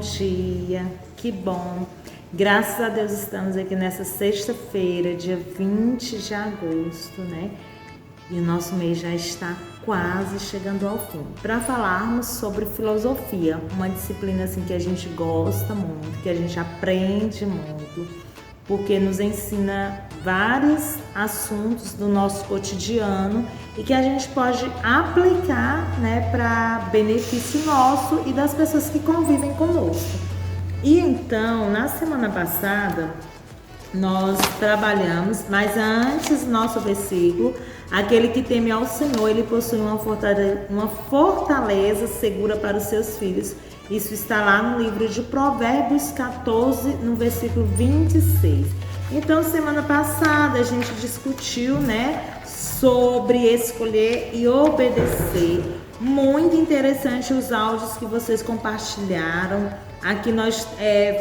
dia, que bom. Graças a Deus estamos aqui nessa sexta-feira, dia 20 de agosto, né? E o nosso mês já está quase chegando ao fim. Para falarmos sobre filosofia, uma disciplina assim que a gente gosta muito, que a gente aprende muito, porque nos ensina vários assuntos do nosso cotidiano e que a gente pode aplicar, né, para benefício nosso e das pessoas que convivem conosco. E então, na semana passada, nós trabalhamos, mas antes, nosso versículo, aquele que teme ao Senhor, ele possui uma fortaleza segura para os seus filhos. Isso está lá no livro de Provérbios 14, no versículo 26. Então, semana passada a gente discutiu, né, sobre escolher e obedecer. Muito interessante os áudios que vocês compartilharam. Aqui nós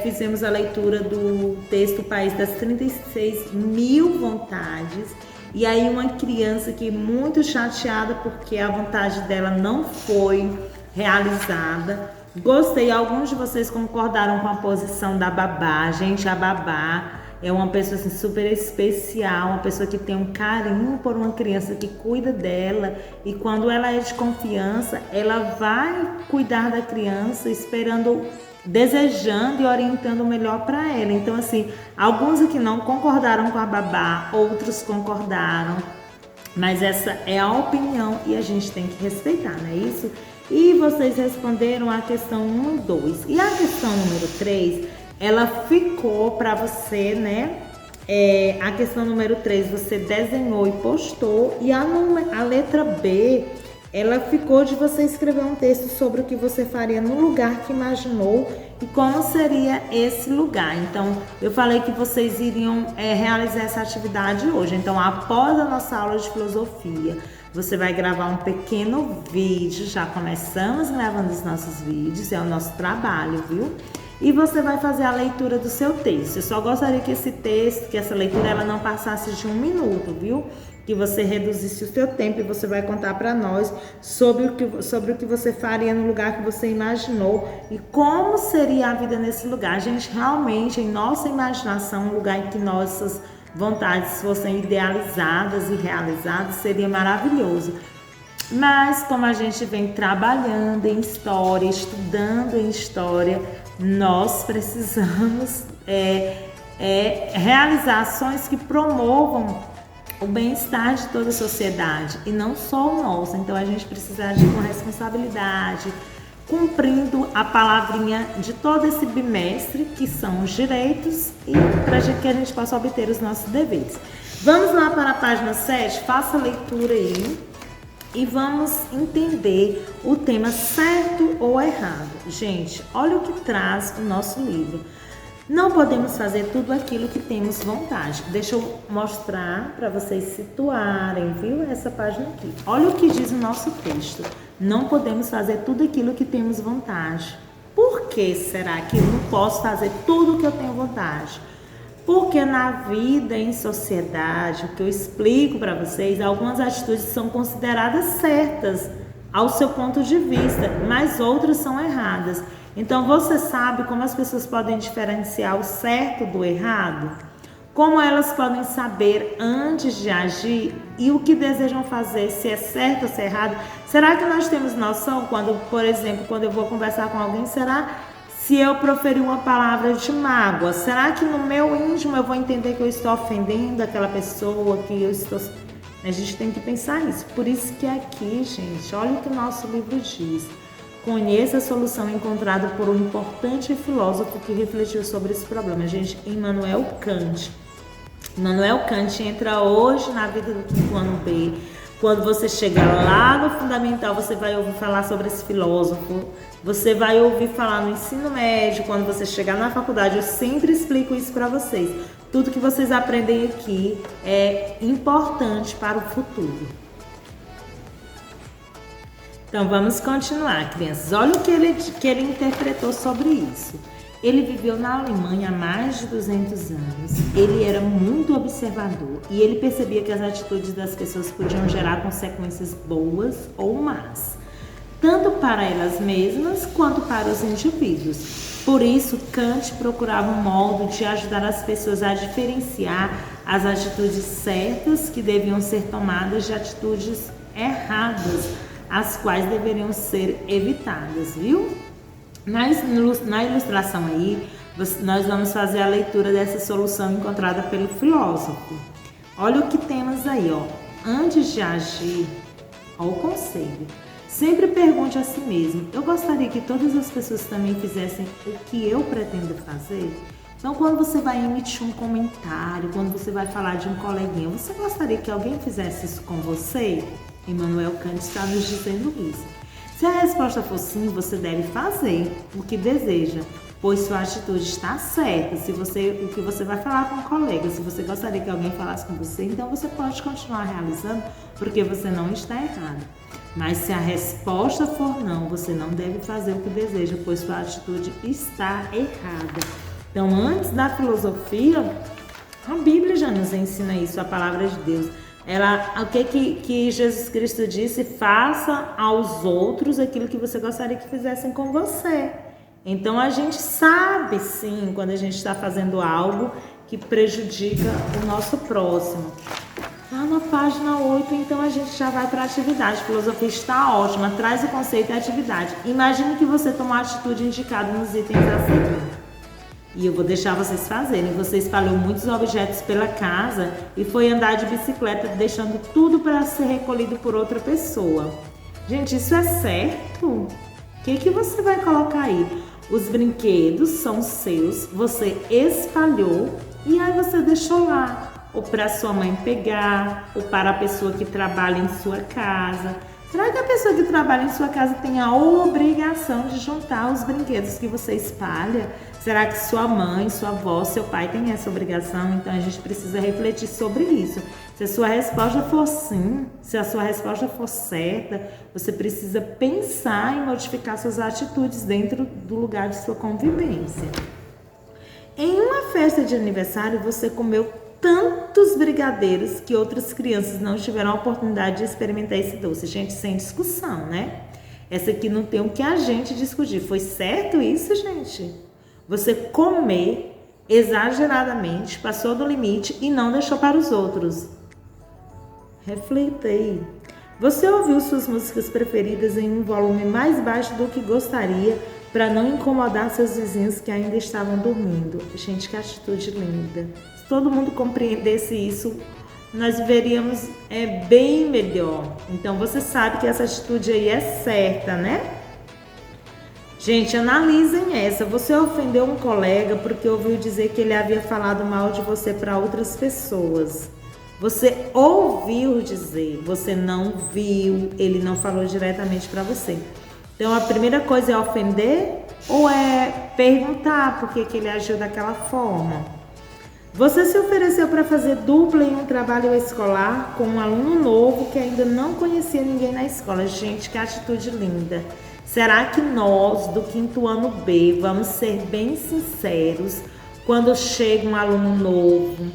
fizemos a leitura do texto O País das 36 Mil Vontades. E aí uma criança que muito chateada porque a vontade dela não foi realizada. Gostei, alguns de vocês concordaram com a posição da babá. Gente, a babá é uma pessoa assim, super especial, uma pessoa que tem um carinho por uma criança, que cuida dela, e quando ela é de confiança, ela vai cuidar da criança esperando, desejando e orientando o melhor para ela. Então assim, alguns aqui não concordaram com a babá, outros concordaram, mas essa é a opinião e a gente tem que respeitar, não é isso? E vocês responderam a questão 1 e 2. E a questão número 3, ela ficou para você, né? A questão número 3 você desenhou e postou. E a letra B, ela ficou de você escrever um texto sobre o que você faria no lugar que imaginou e como seria esse lugar. Então, eu falei que vocês iriam realizar essa atividade hoje. Então, após a nossa aula de filosofia, você vai gravar um pequeno vídeo. Já começamos gravando os nossos vídeos, é o nosso trabalho, viu? E você vai fazer a leitura do seu texto. Eu só gostaria que esse texto, que essa leitura, ela não passasse de 1 minuto, viu? Que você reduzisse o seu tempo e você vai contar para nós sobre o que você faria no lugar que você imaginou e como seria a vida nesse lugar. Gente, realmente, em nossa imaginação, um lugar em que nossas vontades fossem idealizadas e realizadas, seria maravilhoso. Mas como a gente vem trabalhando em história, estudando em história, nós precisamos realizar ações que promovam o bem-estar de toda a sociedade e não só o nosso. Então a gente precisa agir com responsabilidade, cumprindo a palavrinha de todo esse bimestre, que são os direitos, e para que a gente possa obter os nossos deveres. Vamos lá para a página 7, faça a leitura aí e vamos entender o tema certo ou errado. Gente, olha o que traz o nosso livro. Não podemos fazer tudo aquilo que temos vontade. Deixa eu mostrar para vocês situarem, viu? Essa página aqui. Olha o que diz o nosso texto. Não podemos fazer tudo aquilo que temos vontade. Por que será que eu não posso fazer tudo o que eu tenho vontade? Porque na vida, em sociedade, o que eu explico para vocês, algumas atitudes são consideradas certas ao seu ponto de vista, mas outras são erradas. Então, você sabe como as pessoas podem diferenciar o certo do errado? Como elas podem saber antes de agir e o que desejam fazer, se é certo ou se é errado? Será que nós temos noção quando, por exemplo, quando eu vou conversar com alguém, se eu proferir uma palavra de mágoa, será que no meu íntimo eu vou entender que eu estou ofendendo aquela pessoa, que eu estou... A gente tem que pensar isso. Por isso que aqui, gente, olha o que o nosso livro diz. Conheça a solução encontrada por um importante filósofo que refletiu sobre esse problema. Gente, Immanuel Kant. Immanuel Kant entra hoje na vida do quinto ano B. Quando você chegar lá no fundamental, você vai ouvir falar sobre esse filósofo. Você vai ouvir falar no ensino médio. Quando você chegar na faculdade, eu sempre explico isso para vocês. Tudo que vocês aprendem aqui é importante para o futuro. Então vamos continuar, crianças. Olha o que ele interpretou sobre isso. Ele viveu na Alemanha há mais de 200 anos. Ele era muito observador e ele percebia que as atitudes das pessoas podiam gerar consequências boas ou más, tanto para elas mesmas quanto para os indivíduos. Por isso, Kant procurava um modo de ajudar as pessoas a diferenciar as atitudes certas que deviam ser tomadas de atitudes erradas, as quais deveriam ser evitadas, viu? Na ilustração aí, nós vamos fazer a leitura dessa solução encontrada pelo filósofo. Olha o que temos aí, ó. Antes de agir, ó, o conselho. Sempre pergunte a si mesmo: eu gostaria que todas as pessoas também fizessem o que eu pretendo fazer? Então, quando você vai emitir um comentário, quando você vai falar de um coleguinha, você gostaria que alguém fizesse isso com você? Immanuel Kant está nos dizendo isso. Se a resposta for sim, você deve fazer o que deseja, pois sua atitude está certa. O que você vai falar com um colega, se você gostaria que alguém falasse com você, então você pode continuar realizando, porque você não está errado. Mas se a resposta for não, você não deve fazer o que deseja, pois sua atitude está errada. Então, antes da filosofia, a Bíblia já nos ensina isso, a palavra de Deus. O que Jesus Cristo disse? Faça aos outros aquilo que você gostaria que fizessem com você. Então a gente sabe sim quando a gente está fazendo algo que prejudica o nosso próximo. Lá na página 8, então a gente já vai para a atividade. A filosofia está ótima, traz o conceito e a atividade. Imagine que você tomou a atitude indicada nos itens a seguir. E eu vou deixar vocês fazerem. Você espalhou muitos objetos pela casa e foi andar de bicicleta, deixando tudo para ser recolhido por outra pessoa. Gente, isso é certo? O que você vai colocar aí? Os brinquedos são seus, você espalhou e aí você deixou lá. Ou para sua mãe pegar, ou para a pessoa que trabalha em sua casa. Será que a pessoa que trabalha em sua casa tem a obrigação de juntar os brinquedos que você espalha? Será que sua mãe, sua avó, seu pai tem essa obrigação? Então a gente precisa refletir sobre isso. Se a sua resposta for sim, se a sua resposta for certa, você precisa pensar em modificar suas atitudes dentro do lugar de sua convivência. Em uma festa de aniversário, você comeu tantos brigadeiros que outras crianças não tiveram a oportunidade de experimentar esse doce. Gente, sem discussão, né? Essa aqui não tem o que a gente discutir. Foi certo isso, gente? Você comer exageradamente, passou do limite e não deixou para os outros. Reflita aí. Você ouviu suas músicas preferidas em um volume mais baixo do que gostaria para não incomodar seus vizinhos que ainda estavam dormindo. Gente, que atitude linda. Se todo mundo compreendesse isso, nós viveríamos bem melhor. Então você sabe que essa atitude aí é certa, né? Gente, analisem essa. Você ofendeu um colega porque ouviu dizer que ele havia falado mal de você para outras pessoas. Você ouviu dizer, você não viu, ele não falou diretamente para você. Então a primeira coisa é ofender ou é perguntar por que ele agiu daquela forma? Você se ofereceu para fazer dupla em um trabalho escolar com um aluno novo que ainda não conhecia ninguém na escola. Gente, que atitude linda. Será que nós, do 5º ano B, vamos ser bem sinceros quando chega um aluno novo?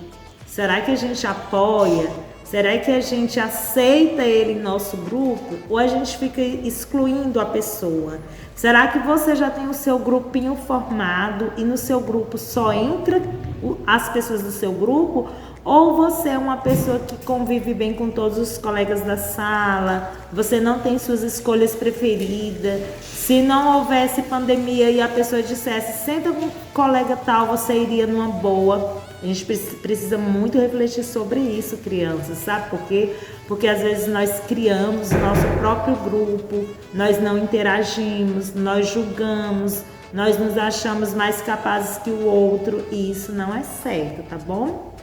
Será que a gente apoia? Será que a gente aceita ele em nosso grupo? Ou a gente fica excluindo a pessoa? Será que você já tem o seu grupinho formado e no seu grupo só entra as pessoas do seu grupo? Ou você é uma pessoa que convive bem com todos os colegas da sala, você não tem suas escolhas preferidas? Se não houvesse pandemia e a pessoa dissesse, senta com um colega tal, você iria numa boa? A gente precisa muito refletir sobre isso, crianças, sabe por quê? Porque às vezes nós criamos o nosso próprio grupo, nós não interagimos, nós julgamos, nós nos achamos mais capazes que o outro e isso não é certo, tá bom?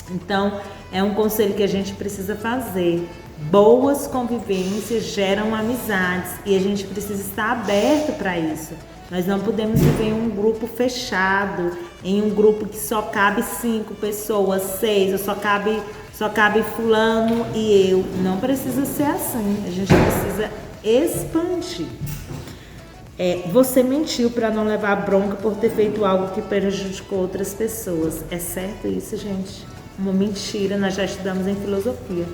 Então, é um conselho que a gente precisa fazer. Boas convivências geram amizades e a gente precisa estar aberto para isso. Nós não podemos viver em um grupo fechado, em um grupo que só cabe 5 pessoas, 6, ou só cabe fulano e eu. Não precisa ser assim, a gente precisa expandir. Você mentiu para não levar bronca por ter feito algo que prejudicou outras pessoas. É certo isso, gente? Uma mentira, nós já estudamos em filosofia.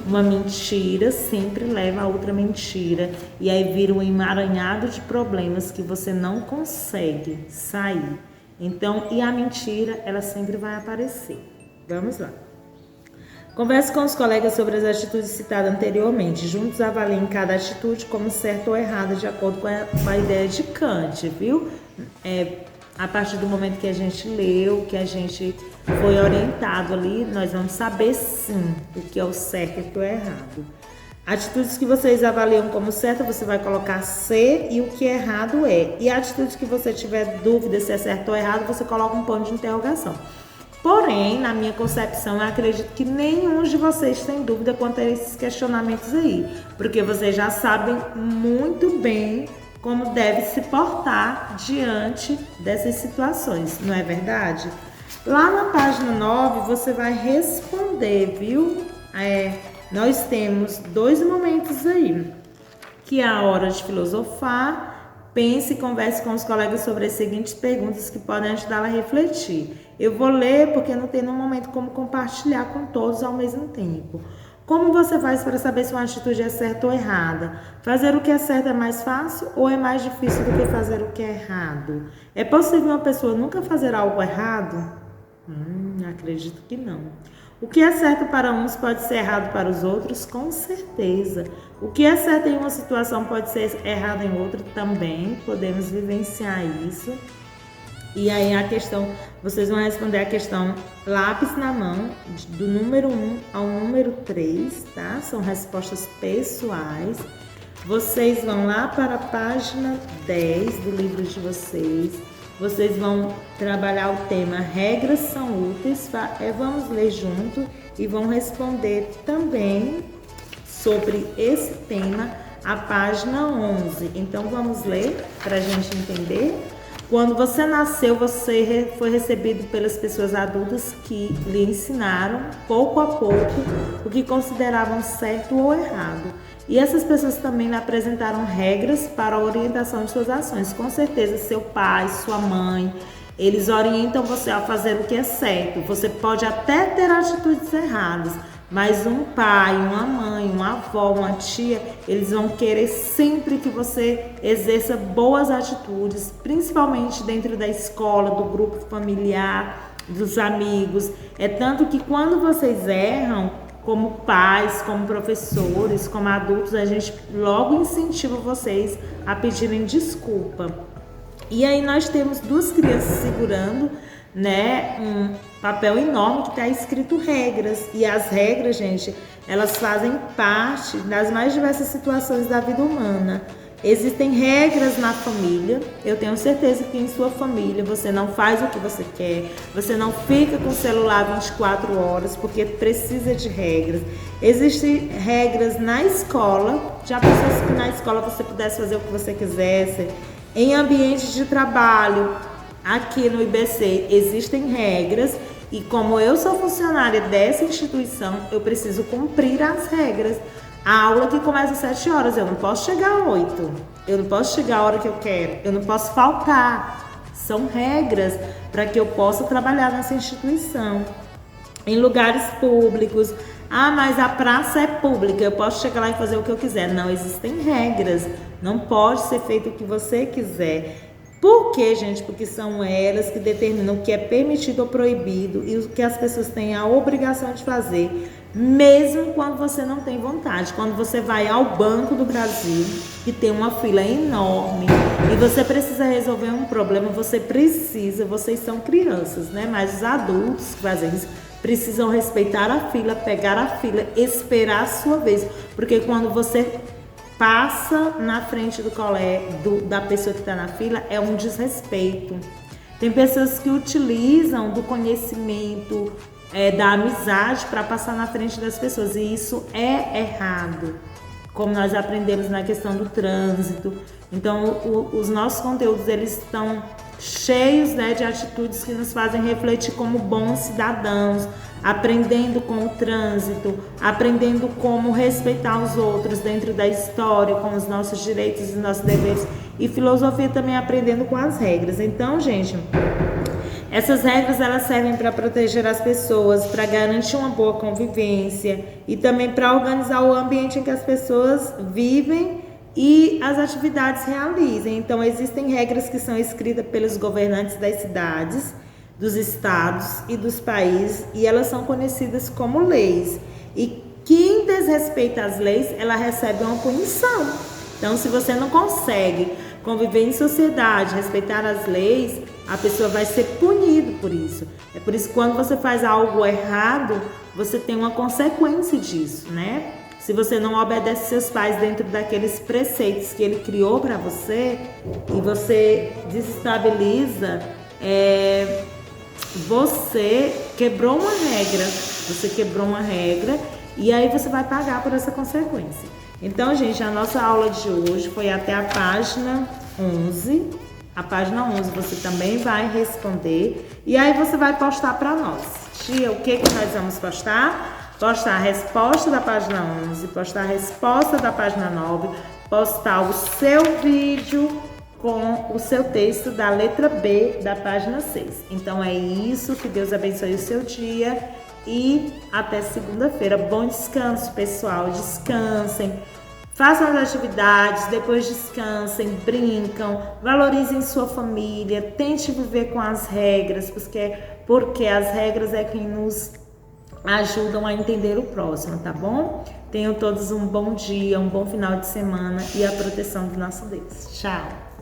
uma mentira sempre leva a outra mentira. E aí vira um emaranhado de problemas que você não consegue sair. Então, e a mentira, ela sempre vai aparecer. Vamos lá. Converse com os colegas sobre as atitudes citadas anteriormente. Juntos avaliem cada atitude como certa ou errada, de acordo com a ideia de Kant, viu? A partir do momento que a gente leu, que a gente foi orientado ali, nós vamos saber sim o que é o certo e o que é errado. Atitudes que vocês avaliam como certa, você vai colocar C e o que é errado é. E atitudes que você tiver dúvida se é certo ou errado, você coloca um ponto de interrogação. Porém, na minha concepção, eu acredito que nenhum de vocês tem dúvida quanto a esses questionamentos aí, porque vocês já sabem muito bem como deve se portar diante dessas situações, não é verdade? Lá na página 9, você vai responder, viu? Nós temos 2 momentos aí, que é a hora de filosofar. Pense e converse com os colegas sobre as seguintes perguntas que podem ajudá-la a refletir. Eu vou ler porque não tem no momento como compartilhar com todos ao mesmo tempo. Como você faz para saber se uma atitude é certa ou errada? Fazer o que é certo é mais fácil ou é mais difícil do que fazer o que é errado? É possível uma pessoa nunca fazer algo errado? Acredito que não. O que é certo para uns pode ser errado para os outros? Com certeza. O que é certo em uma situação pode ser errado em outra também. Podemos vivenciar isso. E aí a questão, vocês vão responder a questão lápis na mão, do número 1 ao número 3, tá? São respostas pessoais. Vocês vão lá para a página 10 do livro de vocês. Vocês vão trabalhar o tema regras são úteis. Vamos ler junto e vão responder também sobre esse tema a página 11. Então vamos ler para a gente entender. Quando você nasceu, você foi recebido pelas pessoas adultas que lhe ensinaram, pouco a pouco, o que consideravam certo ou errado. E essas pessoas também lhe apresentaram regras para a orientação de suas ações. Com certeza, seu pai, sua mãe, eles orientam você a fazer o que é certo. Você pode até ter atitudes erradas, mas um pai, uma mãe, uma avó, uma tia, eles vão querer sempre que você exerça boas atitudes, principalmente dentro da escola, do grupo familiar, dos amigos. É tanto que quando vocês erram, como pais, como professores, como adultos, a gente logo incentiva vocês a pedirem desculpa. E aí nós temos 2 crianças segurando, né, um papel enorme que está escrito regras. E as regras, gente, elas fazem parte das mais diversas situações da vida humana. Existem regras na família. Eu tenho certeza que em sua família você não faz o que você quer, você não fica com o celular 24 horas porque precisa de regras. Existem regras na escola. Já pensou que na escola você pudesse fazer o que você quisesse? Em ambiente de trabalho, aqui no IBC, existem regras. E como eu sou funcionária dessa instituição, eu preciso cumprir as regras. A aula que começa às 7 horas, eu não posso chegar às 8. Eu não posso chegar a hora que eu quero. Eu não posso faltar. São regras para que eu possa trabalhar nessa instituição. Em lugares públicos. Mas a praça é pública, eu posso chegar lá e fazer o que eu quiser. Não, existem regras. Não pode ser feito o que você quiser. Por quê, gente? Porque são elas que determinam o que é permitido ou proibido e o que as pessoas têm a obrigação de fazer, mesmo quando você não tem vontade. Quando você vai ao Banco do Brasil, que tem uma fila enorme, e você precisa resolver um problema, vocês são crianças, né? Mas os adultos que fazem isso precisam respeitar a fila, pegar a fila, esperar a sua vez, porque quando você passa na frente da pessoa que está na fila, é um desrespeito. Tem pessoas que utilizam do conhecimento, da amizade para passar na frente das pessoas, e isso é errado, como nós aprendemos na questão do trânsito. Então, os nossos conteúdos, eles estão cheios, né, de atitudes que nos fazem refletir como bons cidadãos, aprendendo com o trânsito, aprendendo como respeitar os outros dentro da história, com os nossos direitos e nossos deveres, e filosofia também aprendendo com as regras. Então, gente, Essas regras elas servem para proteger as pessoas, para garantir uma boa convivência e também para organizar o ambiente em que as pessoas vivem e as atividades realizem. Então existem regras que são escritas pelos governantes das cidades, dos estados e dos países e elas são conhecidas como leis. E quem desrespeita as leis, ela recebe uma punição. Então, se você não consegue conviver em sociedade, respeitar as leis, a pessoa vai ser punida por isso. É por isso que quando você faz algo errado, você tem uma consequência disso, né? Se você não obedece seus pais dentro daqueles preceitos que ele criou para você e você desestabiliza, você quebrou uma regra. Você quebrou uma regra e aí você vai pagar por essa consequência. Então, gente, a nossa aula de hoje foi até a página 11. A página 11 você também vai responder e aí você vai postar para nós. Tia, o que nós vamos postar? Postar a resposta da página 11, postar a resposta da página 9, postar o seu vídeo com o seu texto da letra B da página 6. Então é isso, que Deus abençoe o seu dia e até segunda-feira. Bom descanso, pessoal, descansem, façam as atividades, depois descansem, brincam, valorizem sua família, tente viver com as regras, porque as regras é quem nos ajudam a entender o próximo, tá bom? Tenham todos um bom dia, um bom final de semana e a proteção do nosso Deus. Tchau!